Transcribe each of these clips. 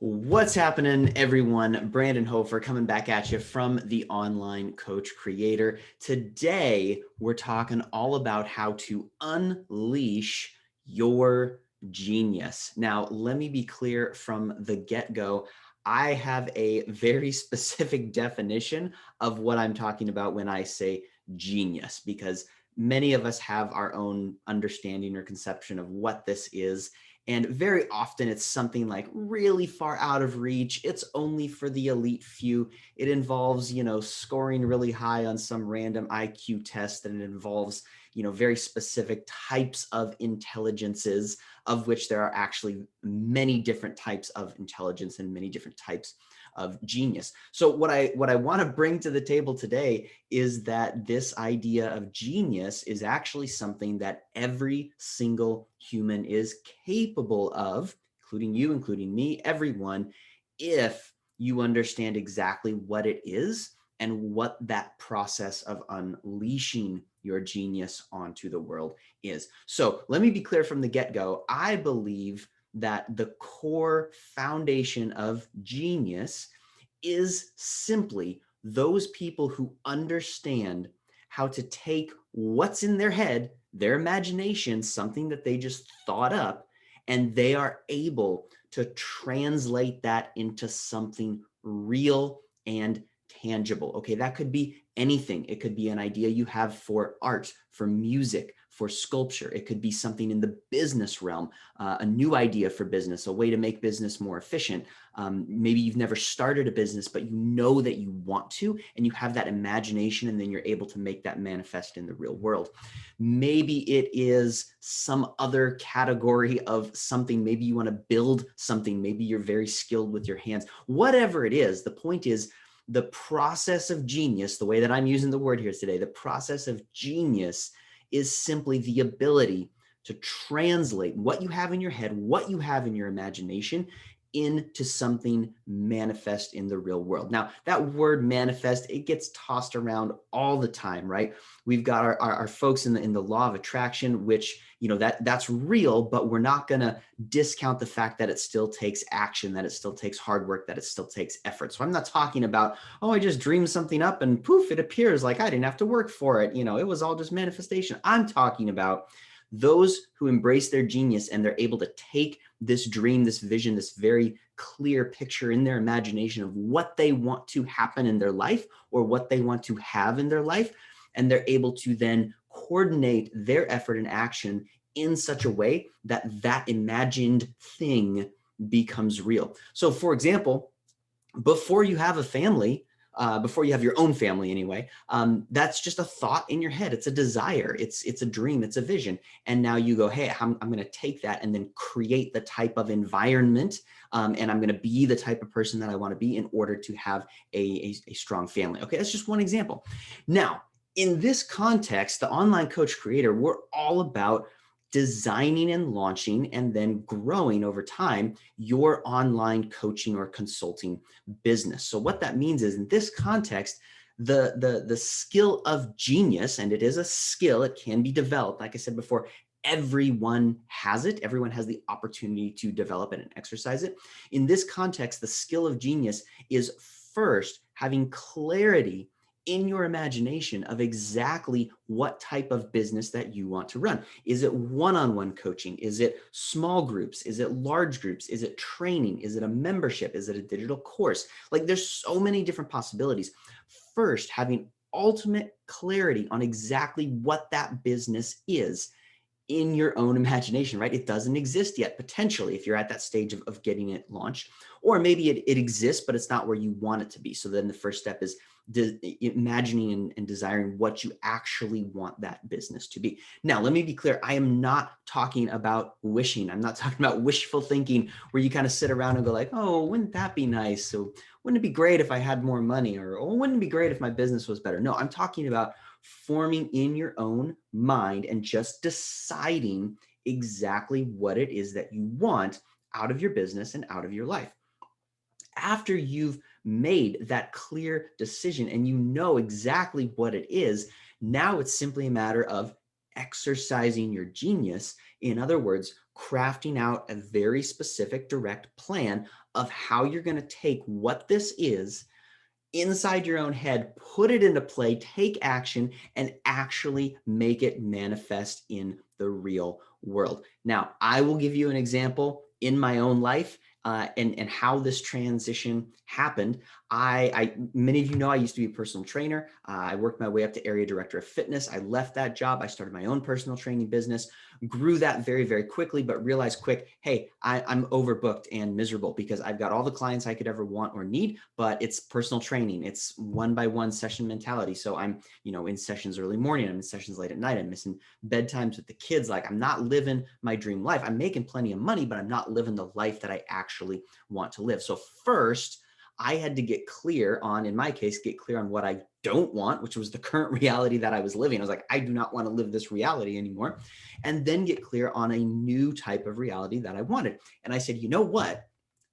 What's happening, everyone? Brandon Hofer coming back at you from the Online Coach Creator. Today, we're talking all about how to unleash your genius. Now, let me be clear from the get-go. I have a very specific definition of what I'm talking about when I say genius, because many of us have our own understanding or conception of what this is. And very often it's something like really far out of reach. It's only for the elite few. It involves, scoring really high on some random IQ test, and it involves, very specific types of intelligences, of which there are actually many different types of intelligence and many different types of genius. So what I want to bring to the table today is that this idea of genius is actually something that every single human is capable of, including you, including me, everyone, if you understand exactly what it is and what that process of unleashing your genius onto the world is. So let me be clear from the get-go. I believe that the core foundation of genius is simply those people who understand how to take what's in their head, their imagination, something that they just thought up, and they are able to translate that into something real and tangible. Okay, that could be anything. It could be an idea you have for art, for music, for sculpture. It could be something in the business realm, a new idea for business, a way to make business more efficient. Maybe you've never started a business, but you know that you want to, and you have that imagination, and then you're able to make that manifest in the real world. Maybe it is some other category of something. Maybe you want to build something. Maybe you're very skilled with your hands. Whatever it is, the point is the process of genius, the way that I'm using the word here today, the process of genius is simply the ability to translate what you have in your head, what you have in your imagination, into something manifest in the real world. Now, that word manifest, it gets tossed around all the time, right? We've got our folks in the law of attraction, which, that's real, but we're not going to discount the fact that it still takes action, that it still takes hard work, that it still takes effort. So I'm not talking about, oh, I just dreamed something up and poof, it appears, like I didn't have to work for it. It was all just manifestation. I'm talking about those who embrace their genius and they're able to take this dream, this vision, this very clear picture in their imagination of what they want to happen in their life or what they want to have in their life. And they're able to then coordinate their effort and action in such a way that that imagined thing becomes real. So for example, before you have a family, before you have your own family anyway, that's just a thought in your head. It's a desire. It's a dream. It's a vision. And now you go, hey, I'm going to take that and then create the type of environment, and I'm going to be the type of person that I want to be in order to have a strong family. Okay, that's just one example. Now, in this context, the Online Coach Creator, we're all about designing and launching and then growing over time your online coaching or consulting business. So what that means is, in this context, the skill of genius, and it is a skill, it can be developed. Like I said before, everyone has it. Everyone has the opportunity to develop it and exercise it. In this context, the skill of genius is first having clarity in your imagination of exactly what type of business that you want to run. Is it one-on-one coaching? Is it small groups? Is it large groups? Is it training? Is it a membership? Is it a digital course? Like, there's so many different possibilities. First, having ultimate clarity on exactly what that business is in your own imagination, right? It doesn't exist yet, potentially, if you're at that stage of getting it launched, or maybe it exists, but it's not where you want it to be. So then the first step is imagining and desiring what you actually want that business to be. Now, let me be clear. I am not talking about wishing. I'm not talking about wishful thinking where you kind of sit around and go like, oh, wouldn't that be nice? So wouldn't it be great if I had more money? Or, oh, wouldn't it be great if my business was better? No, I'm talking about forming in your own mind and just deciding exactly what it is that you want out of your business and out of your life. After you've made that clear decision and you know exactly what it is, now it's simply a matter of exercising your genius. In other words, crafting out a very specific direct plan of how you're going to take what this is inside your own head, put it into play, take action, and actually make it manifest in the real world. Now, I will give you an example in my own life and how this transition happened. Many of you know I used to be a personal trainer. I worked my way up to area director of fitness. I left that job. I started my own personal training business, grew that very, very quickly, but realized quick, hey, I'm overbooked and miserable because I've got all the clients I could ever want or need, but it's personal training. It's one by one session mentality. So I'm, in sessions early morning, I'm in sessions late at night, I'm missing bedtimes with the kids. Like I'm not living my dream life. I'm making plenty of money, but I'm not living the life that I actually want to live. So first, I had to get clear on, in my case, get clear on what I don't want, which was the current reality that I was living. I was like, I do not want to live this reality anymore. And then get clear on a new type of reality that I wanted. And I said, you know what?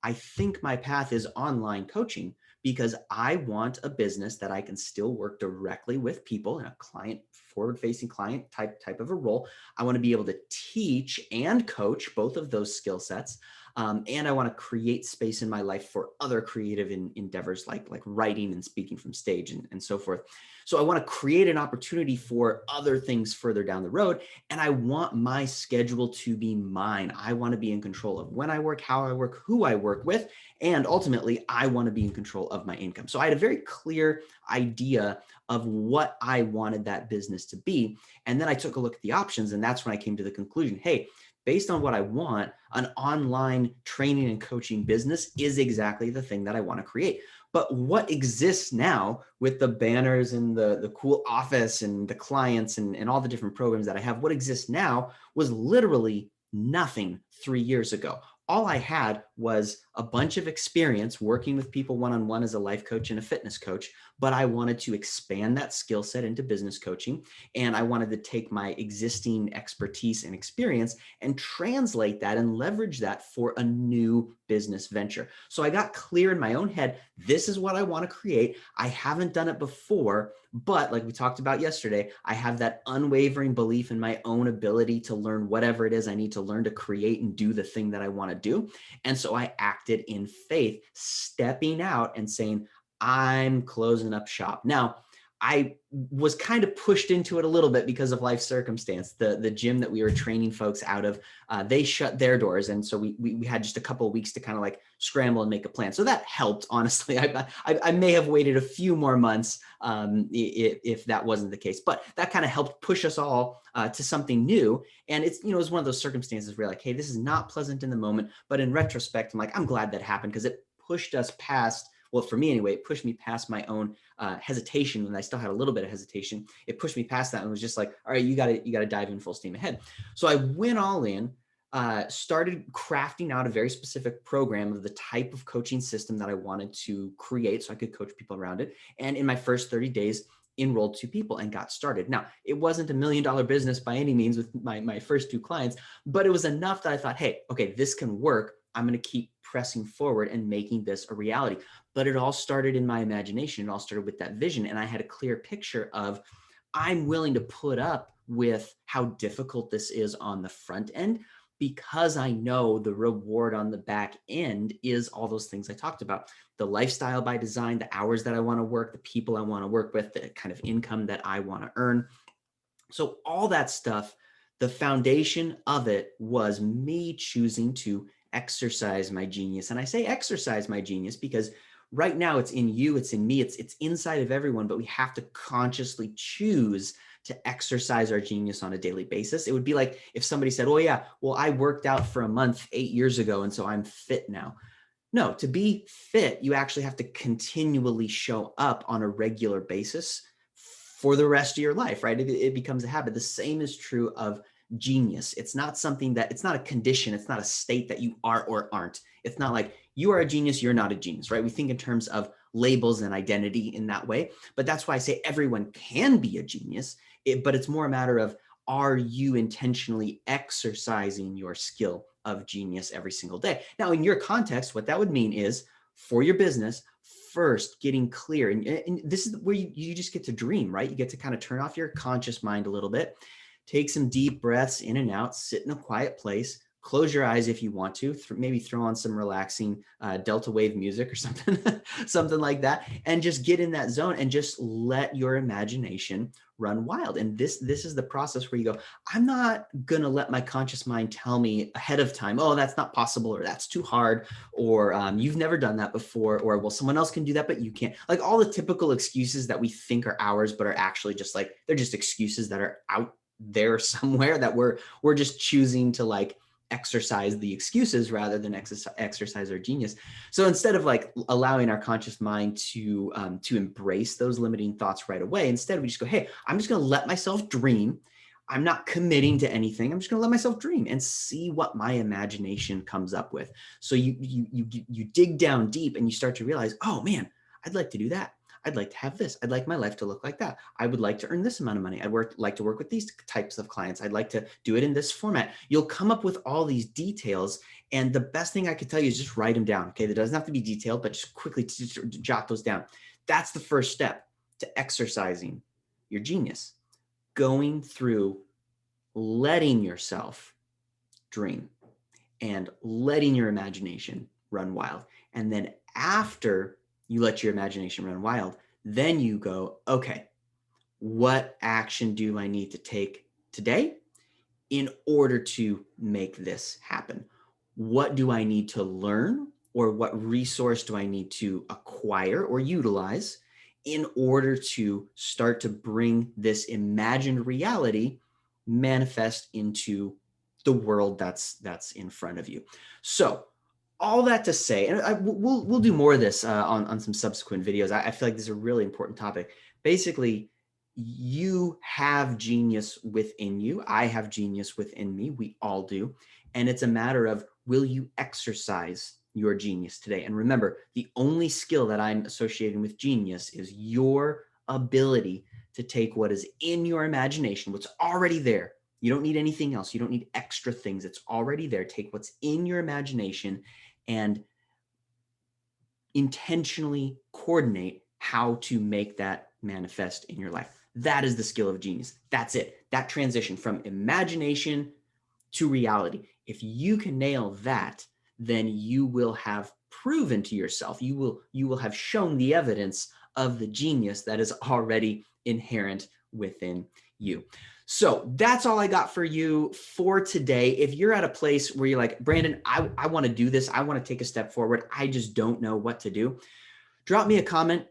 I think my path is online coaching because I want a business that I can still work directly with people in a client forward-facing client type of a role. I want to be able to teach and coach both of those skill sets. And I want to create space in my life for other creative endeavors like writing and speaking from stage and so forth. So I want to create an opportunity for other things further down the road. And I want my schedule to be mine. I want to be in control of when I work, how I work, who I work with, and ultimately I want to be in control of my income. So I had a very clear idea of what I wanted that business to be. And then I took a look at the options, and that's when I came to the conclusion, hey, based on what I want, an online training and coaching business is exactly the thing that I want to create. But what exists now with the banners and the cool office and the clients and all the different programs that I have, what exists now was literally nothing 3 years ago. All I had was a bunch of experience working with people one-on-one as a life coach and a fitness coach, but I wanted to expand that skill set into business coaching. And I wanted to take my existing expertise and experience and translate that and leverage that for a new business venture. So I got clear in my own head, this is what I want to create. I haven't done it before, but like we talked about yesterday, I have that unwavering belief in my own ability to learn whatever it is I need to learn to create and do the thing that I want to do. And so I acted in faith, stepping out and saying, I'm closing up shop. Now, I was kind of pushed into it a little bit because of life circumstance. The gym that we were training folks out of, they shut their doors. And so we had just a couple of weeks to kind of like scramble and make a plan. So that helped, honestly. I may have waited a few more months if that wasn't the case, but that kind of helped push us all to something new. And it's, it was one of those circumstances where like, hey, this is not pleasant in the moment, but in retrospect, I'm like, I'm glad that happened because it pushed us past, well, for me anyway, it pushed me past my own hesitation when I still had a little bit of hesitation. It pushed me past that and was just like, all right, you got to dive in full steam ahead. So I went all in, started crafting out a very specific program of the type of coaching system that I wanted to create so I could coach people around it. And in my first 30 days, enrolled 2 people and got started. Now, it wasn't $1 million business by any means with my first 2 clients, but it was enough that I thought, hey, okay, this can work. I'm going to keep pressing forward and making this a reality. But it all started in my imagination. It all started with that vision. And I had a clear picture of, I'm willing to put up with how difficult this is on the front end because I know the reward on the back end is all those things I talked about. The lifestyle by design, the hours that I want to work, the people I want to work with, the kind of income that I want to earn. So all that stuff, the foundation of it was me choosing to exercise my genius. And I say exercise my genius because right now it's in you, it's in me, it's inside of everyone, but we have to consciously choose to exercise our genius on a daily basis. It would be like if somebody said, oh yeah, well, I worked out for a month 8 years ago, and so I'm fit now. No, to be fit, you actually have to continually show up on a regular basis for the rest of your life, right? It becomes a habit. The same is true of genius. It's not something that, it's not a condition. It's not a state that you are or aren't. It's not like you are a genius, you're not a genius, right? We think in terms of labels and identity in that way. But that's why I say everyone can be a genius, but it's more a matter of, are you intentionally exercising your skill of genius every single day? Now, in your context, what that would mean is for your business, first getting clear. And this is where you just get to dream, right? You get to kind of turn off your conscious mind a little bit, take some deep breaths in and out, sit in a quiet place, close your eyes if you want to, maybe throw on some relaxing delta wave music or something, something like that, and just get in that zone and just let your imagination run wild. And this is the process where you go, I'm not going to let my conscious mind tell me ahead of time, oh, that's not possible, or that's too hard, or you've never done that before, or well, someone else can do that, but you can't. Like all the typical excuses that we think are ours, but are actually just like, they're just excuses that are out there somewhere that we're just choosing to like exercise the excuses rather than exercise our genius. So instead of like allowing our conscious mind to embrace those limiting thoughts right away, instead we just go, hey, I'm just going to let myself dream. I'm not committing to anything. I'm just going to let myself dream and see what my imagination comes up with. So you dig down deep and you start to realize, oh man, I'd like to do that. I'd like to have this. I'd like my life to look like that. I would like to earn this amount of money. Like to work with these types of clients. I'd like to do it in this format. You'll come up with all these details. And the best thing I could tell you is just write them down. Okay. That doesn't have to be detailed, but just quickly jot those down. That's the first step to exercising your genius. Going through letting yourself dream and letting your imagination run wild. And then after you let your imagination run wild, then you go, okay, what action do I need to take today in order to make this happen? What do I need to learn, or what resource do I need to acquire or utilize in order to start to bring this imagined reality manifest into the world that's in front of you? So all that to say, and we'll do more of this on some subsequent videos. I feel like this is a really important topic. Basically, you have genius within you. I have genius within me. We all do. And it's a matter of, will you exercise your genius today? And remember, the only skill that I'm associating with genius is your ability to take what is in your imagination, what's already there. You don't need anything else. You don't need extra things. It's already there. Take what's in your imagination and intentionally coordinate how to make that manifest in your life. That is the skill of genius. That's it. That transition from imagination to reality. If you can nail that, then you will have proven to yourself, you will have shown the evidence of the genius that is already inherent within you. So that's all I got for you for today. If you're at a place where you're like, Brandon, I want to do this, I want to take a step forward, I just don't know what to do, drop me a comment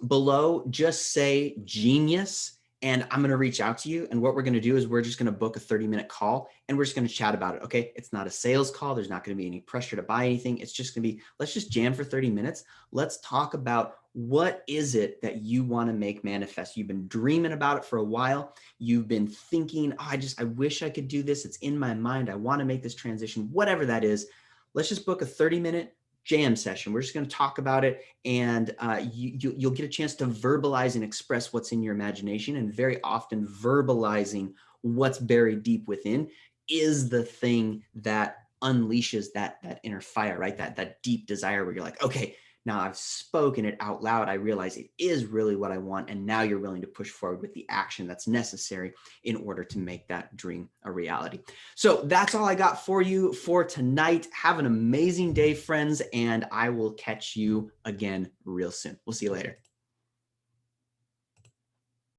below. Just say genius, and I'm going to reach out to you. And what we're going to do is we're just going to book a 30-minute call and we're just going to chat about it. Okay. It's not a sales call. There's not going to be any pressure to buy anything. It's just going to be, let's just jam for 30 minutes. Let's talk about, what is it that you want to make manifest? You've been dreaming about it for a while. You've been thinking, oh, I wish I could do this. It's in my mind. I want to make this transition, whatever that is. Let's just book a 30-minute jam session. We're just going to talk about it, and you'll get a chance to verbalize and express what's in your imagination. And very often verbalizing what's buried deep within is the thing that unleashes that inner fire, right? That deep desire where you're like, okay, now I've spoken it out loud. I realize it is really what I want. And now you're willing to push forward with the action that's necessary in order to make that dream a reality. So that's all I got for you for tonight. Have an amazing day, friends, and I will catch you again real soon. We'll see you later.